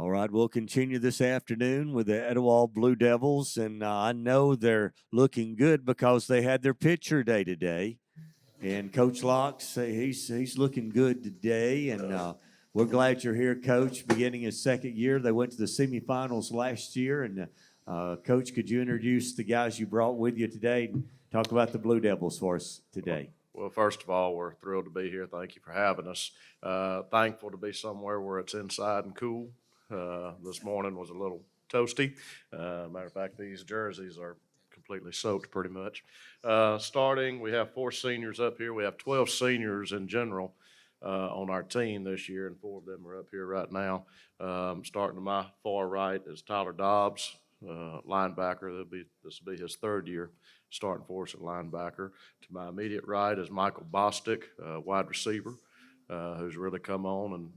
All right, we'll continue this afternoon with the Etowah Blue Devils, and I know they're looking good because they had their pitcher day today. And Coach Locke, he's looking good today, and we're glad you're here, Coach. Beginning his second year, they went to the semifinals last year, and Coach, could you introduce the guys you brought with you today and talk about the Blue Devils for us today? Well, first of all, we're thrilled to be here. Thank you for having us. Thankful to be somewhere where it's inside and cool. This morning was a little toasty. Matter of fact, these jerseys are completely soaked pretty much. Starting, we have 4 seniors up here. We have 12 seniors in general on our team this year, and 4 of them are up here right now. Starting to my far right is Tyler Dobbs, linebacker. This will be his 3rd year starting for us at linebacker. To my immediate right is Michael Bostic, wide receiver, who's really come on and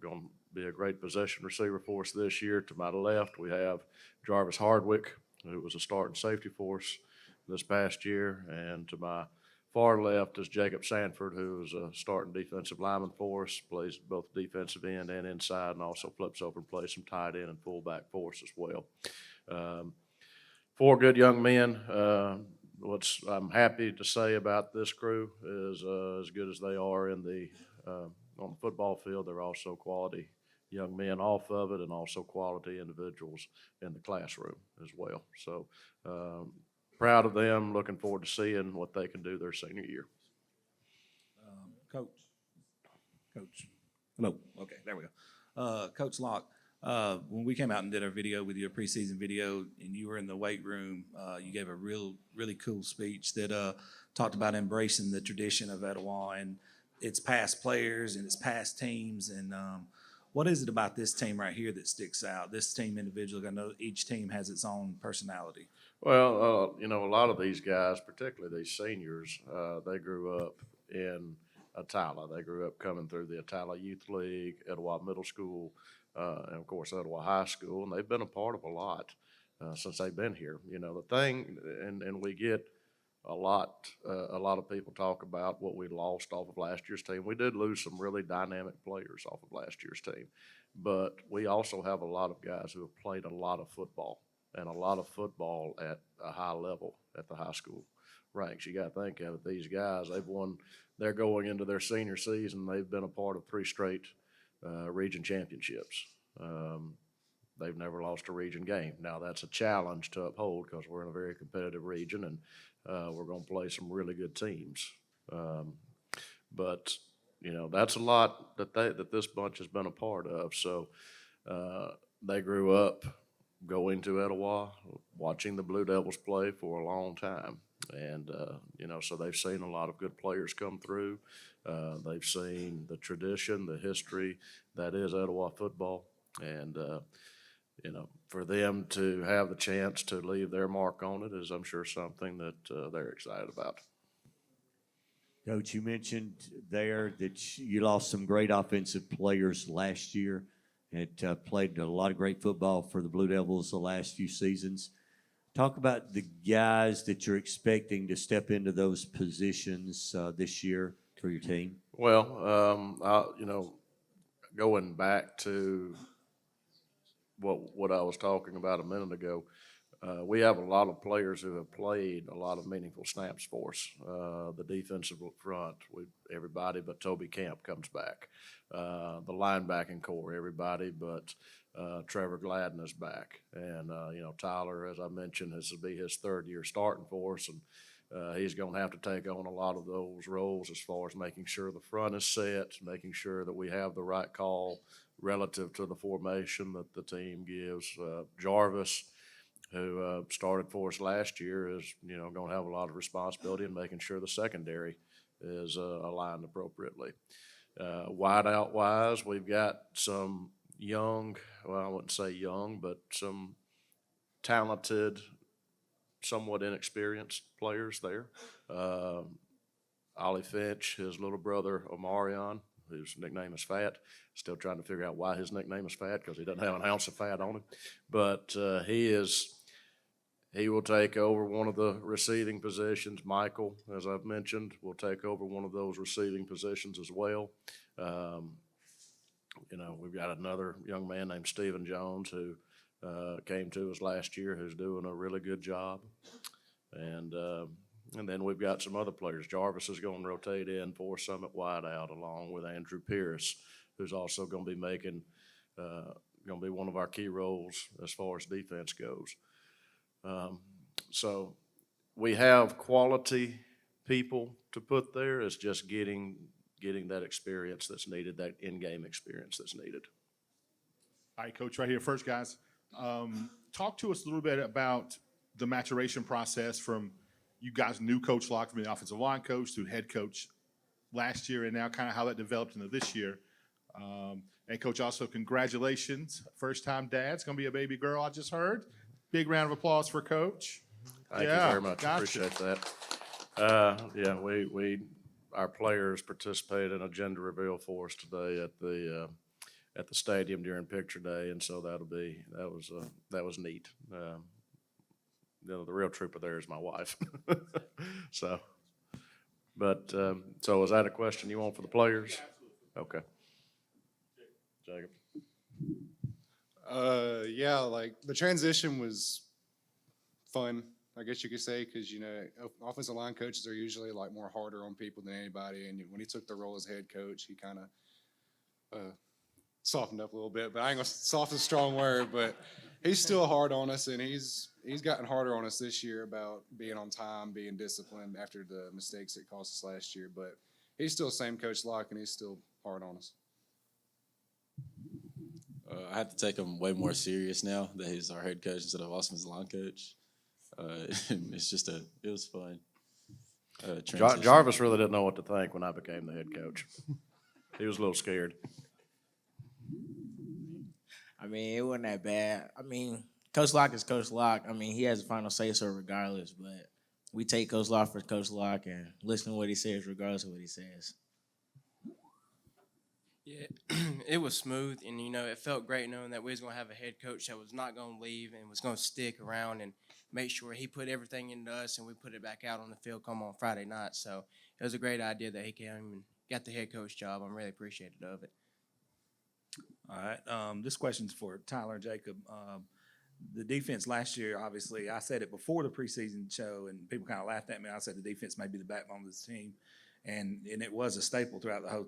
going to be a great possession receiver for us this year. To my left, we have Jarvis Hardwick, who was a starting safety for us this past year. And to my far left is Jacob Sanford, who is a starting defensive lineman for us, plays both defensive end and inside, and also flips over and plays some tight end and fullback for us as well. 4 good young men. What I'm happy to say about this crew is as good as they are on the football field, they're also quality young men off of it, and also quality individuals in the classroom as well. So proud of them, looking forward to seeing what they can do their senior year. Coach. Hello. Okay, there we go. Coach Locke, when we came out and did our video with your preseason video, and you were in the weight room, you gave a really cool speech that talked about embracing the tradition of Etowah and its past players and its past teams. And what is it about this team right here that sticks out? This team individually, I know each team has its own personality. Well, a lot of these guys, particularly these seniors, they grew up in Etowah. They grew up coming through the Etowah Youth League, Etowah Middle School, and of course Etowah High School, and they've been a part of a lot since they've been here. The thing, and we get a lot of people talk about what we lost off of last year's team. We did lose some really dynamic players off of last year's team, but we also have a lot of guys who have played a lot of football, and a lot of football at a high level at the high school ranks. You got to think of it. These guys, they're going into their senior season. They've been a part of 3 straight region championships. They've never lost a region game. Now, that's a challenge to uphold because we're in a very competitive region, and we're going to play some really good teams. But that's a lot that this bunch has been a part of. So they grew up going to Etowah, watching the Blue Devils play for a long time. And, so they've seen a lot of good players come through. They've seen the tradition, the history that is Etowah football. And, for them to have the chance to leave their mark on it is, I'm sure, something that they're excited about. Coach, you mentioned there that you lost some great offensive players last year. It played a lot of great football for the Blue Devils the last few seasons. Talk about the guys that you're expecting to step into those positions this year for your team. Well, going back to what I was talking about a minute ago, we have a lot of players who have played a lot of meaningful snaps for us. The defensive front, everybody but Toby Camp comes back. The linebacking core, everybody but Trevor Gladden is back. And, Tyler, as I mentioned, this will be his 3rd year starting for us, and he's going to have to take on a lot of those roles as far as making sure the front is set, making sure that we have the right call relative to the formation that the team gives. Jarvis, who started for us last year, is going to have a lot of responsibility in making sure the secondary is aligned appropriately. Wideout-wise, we've got some young, well, I wouldn't say young, but some talented, somewhat inexperienced players there. Ollie Finch, his little brother Omarion, whose nickname is Fat. Still trying to figure out why his nickname is Fat, because he doesn't have an ounce of fat on him. But he will take over one of the receiving positions. Michael, as I've mentioned, will take over one of those receiving positions as well. We've got another young man named Stephen Jones who came to us last year who's doing a really good job. And then we've got some other players. Jarvis is going to rotate in for Summit wideout along with Andrew Pierce, who's also going to be making going to be one of our key roles as far as defense goes. So we have quality people to put there. It's just getting that experience that's needed, that in-game experience that's needed. All right, Coach, right here first, guys. Talk to us a little bit about the maturation process from you guys knew Coach Locke from the offensive line coach to head coach last year, and now kind of how that developed into this year. And Coach, also congratulations, first-time dad. It's going to be a baby girl, I just heard. Big round of applause for Coach. Thank you very much. Gotcha. Appreciate that. Our players participated in a gender reveal for us today at the stadium during picture day, and so that was neat. The real trooper there is my wife. So is that a question you want for the players? Okay. Jacob. Yeah, like the transition was fun, I guess you could say, because offensive line coaches are usually like more harder on people than anybody. And when he took the role as head coach, he kind of softened up a little bit. But I ain't gonna soften a strong word, but he's still hard on us, and he's gotten harder on us this year about being on time, being disciplined after the mistakes it cost us last year. But he's still the same Coach Locke, and he's still hard on us. I have to take him way more serious now that he's our head coach instead of offensive line coach. It was fun. Jarvis really didn't know what to think when I became the head coach. He was a little scared. I mean, it wasn't that bad. I mean, Coach Locke is Coach Locke. I mean, he has the final say-so regardless, but we take Coach Locke for Coach Locke and listen to what he says regardless of what he says. Yeah, it was smooth, and it felt great knowing that we was gonna have a head coach that was not gonna leave and was gonna stick around and make sure he put everything into us and we put it back out on the field come on Friday night. So it was a great idea that he came and got the head coach job. I'm really appreciative of it. All right. This question's for Tyler and Jacob. The defense last year, obviously, I said it before the preseason show, and people kind of laughed at me. I said the defense may be the backbone of this team, and it was a staple throughout the whole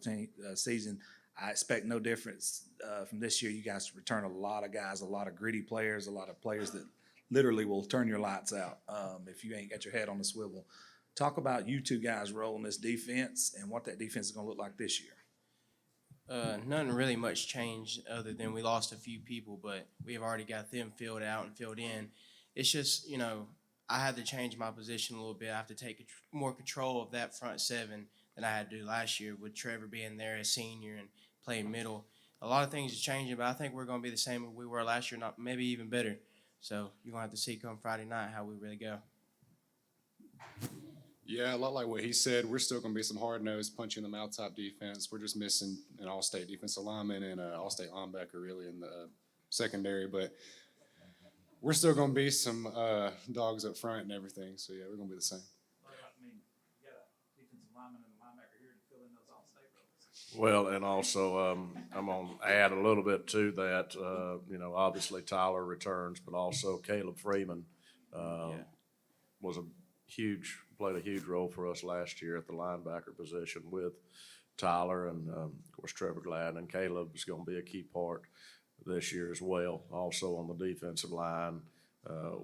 season. I expect no difference from this year. You guys return a lot of guys, a lot of gritty players, a lot of players that literally will turn your lights out if you ain't got your head on the swivel. Talk about you two guys' role in this defense and what that defense is going to look like this year. Nothing really much changed other than we lost a few people, but we have already got them filled out and filled in. It's just, I had to change my position a little bit. I have to take more control of that front seven than I had to do last year with Trevor being there as senior and playing middle. A lot of things are changing, but I think we're going to be the same as we were last year, not maybe even better. So you're going to have to see come Friday night how we really go. Yeah, a lot like what he said. We're still going to be some hard-nosed, punch-in-the-mouth type defense. We're just missing an all-state defensive lineman and an all-state linebacker really in the secondary. But we're still going to be some dogs up front and everything. So, yeah, we're going to be the same. You got a defensive lineman and a linebacker here to fill in those all-state roles. Well, and also I'm going to add a little bit to that. Obviously Tyler returns, but also Caleb Freeman played a huge role for us last year at the linebacker position with Tyler and, of course, Trevor Gladden. And Caleb is going to be a key part this year as well. Also on the defensive line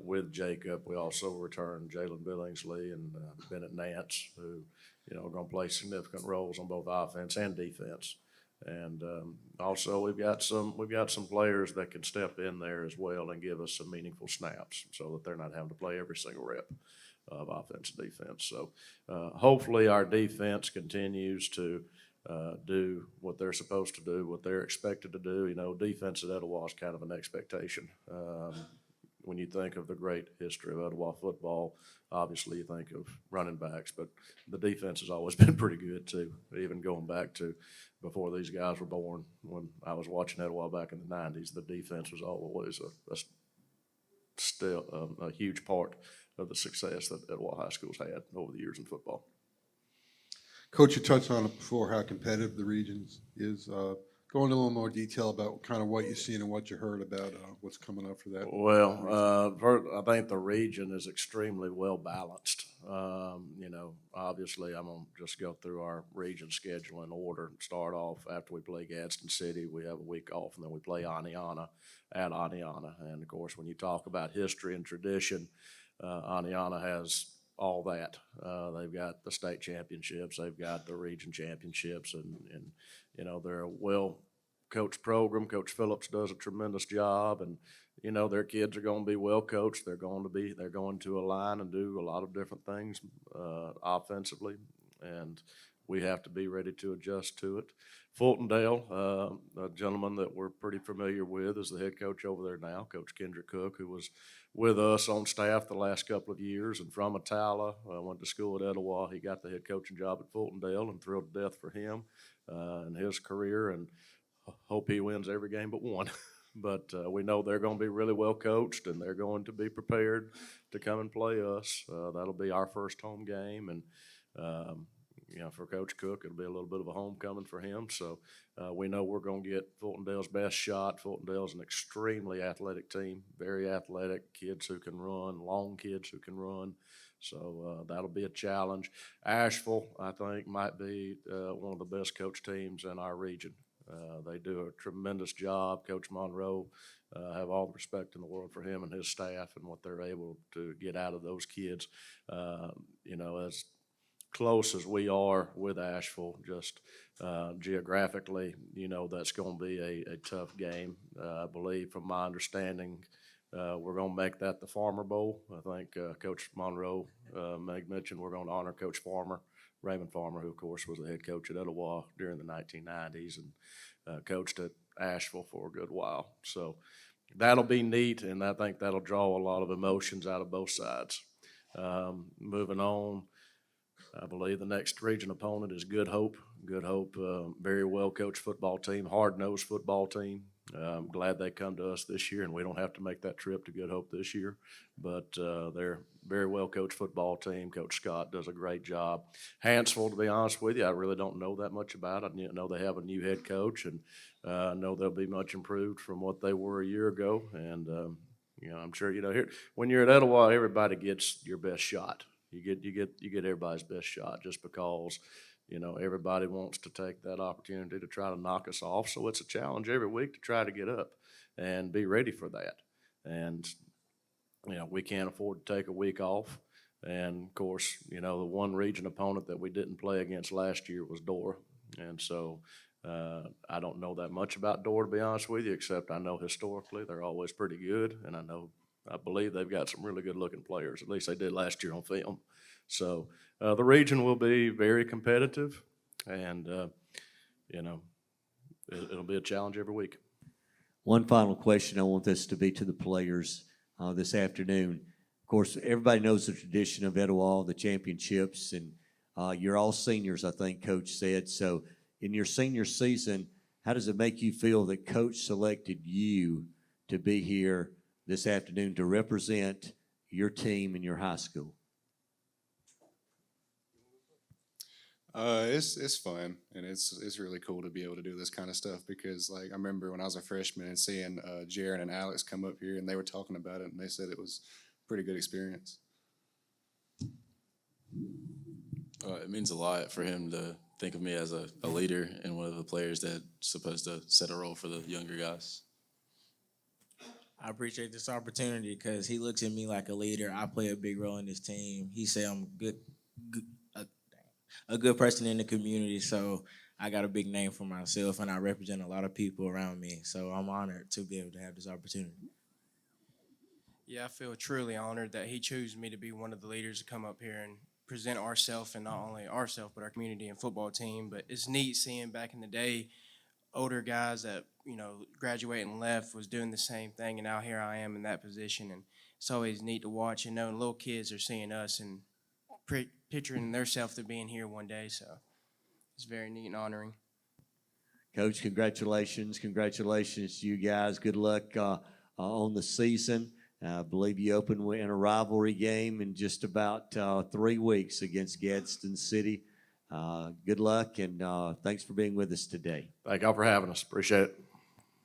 with Jacob, we also returned Jalen Billingsley and Bennett Nance, who are going to play significant roles on both offense and defense. And also we've got some players that can step in there as well and give us some meaningful snaps so that they're not having to play every single rep of offense and defense. So hopefully our defense continues to do what they're supposed to do, what they're expected to do. Defense at Etowah is kind of an expectation. When you think of the great history of Etowah football, obviously you think of running backs, but the defense has always been pretty good too, even going back to before these guys were born. When I was watching Etowah back in the 90s, the defense was always still a huge part of the success that Etowah High School's had over the years in football. Coach, you touched on it before, how competitive the region is. go into a little more detail about kind of what you've seen and what you heard about what's coming up for that? Well, I think the region is extremely well balanced. Obviously, I'm gonna just go through our region schedule in order and start off after we play Gadsden City. We have a week off, and then we play Aniana at Aniana. And of course, when you talk about history and tradition, Aniana has all that. They've got the state championships, they've got the region championships, and they're a well-coached program. Coach Phillips does a tremendous job, and their kids are going to be well coached. They're going to align and do a lot of different things offensively, and we have to be ready to adjust to it. Fultondale, a gentleman that we're pretty familiar with, is the head coach over there now, Coach Kendrick Cook, who was with us on staff the last couple of years and from Etowah. Went to school at Etowah. He got the head coaching job at Fultondale, and thrilled to death for him and his career, and hope he wins every game but one. But we know they're going to be really well coached, and they're going to be prepared to come and play us. That'll be our first home game, and for Coach Cook, it'll be a little bit of a homecoming for him. So we know we're going to get Fultondale's best shot. Fultondale's an extremely athletic team, very athletic, kids who can run, long kids who can run. So that'll be a challenge. Asheville, I think, might be one of the best coach teams in our region. They do a tremendous job. Coach Monroe, have all the respect in the world for him and his staff and what they're able to get out of those kids. As close as we are with Asheville, just geographically, that's going to be a tough game. I believe, from my understanding, we're going to make that the Farmer Bowl. I think Coach Monroe mentioned we're going to honor Coach Farmer, Raymond Farmer, who, of course, was the head coach at Etowah during the 1990s and coached at Asheville for a good while. So that'll be neat, and I think that'll draw a lot of emotions out of both sides. Moving on, I believe the next region opponent is Good Hope. Good Hope, very well-coached football team, hard-nosed football team. I'm glad they come to us this year, and we don't have to make that trip to Good Hope this year. But they're a very well-coached football team. Coach Scott does a great job. Hansville, to be honest with you, I really don't know that much about it. I know they have a new head coach, and I know they'll be much improved from what they were a year ago. And I'm sure here when you're at Etowah, everybody gets your best shot. You get everybody's best shot, just because everybody wants to take that opportunity to try to knock us off. So it's a challenge every week to try to get up and be ready for that. And we can't afford to take a week off. And of course, the one region opponent that we didn't play against last year was Dora. And so I don't know that much about Dora, to be honest with you, except I know historically they're always pretty good, and I believe they've got some really good-looking players. At least they did last year on film. So the region will be very competitive, and it'll be a challenge every week. One final question I want this to be to the players this afternoon. Of course, everybody knows the tradition of Etowah, the championships, and you're all seniors, I think Coach said. So in your senior season, how does it make you feel that Coach selected you to be here this afternoon to represent your team and your high school? It's fun, and it's really cool to be able to do this kind of stuff, because I remember when I was a freshman and seeing Jaron and Alex come up here, and they were talking about it, and they said it was a pretty good experience. It means a lot for him to think of me as a leader and one of the players that's supposed to set a role for the younger guys. I appreciate this opportunity because he looks at me like a leader. I play a big role in this team. He said I'm a good person in the community, so I got a big name for myself, and I represent a lot of people around me. So I'm honored to be able to have this opportunity. Yeah, I feel truly honored that he chose me to be one of the leaders to come up here and present ourselves, and not only ourselves, but our community and football team. But it's neat seeing back in the day, older guys that, graduated and left was doing the same thing, and now here I am in that position. And it's always neat to watch, and knowing little kids are seeing us and picturing themselves to being here one day. So it's very neat and honoring. Coach, congratulations. Congratulations to you guys. Good luck on the season. I believe you open in a rivalry game in just about 3 weeks against Gadsden City. Good luck, and thanks for being with us today. Thank y'all for having us. Appreciate it.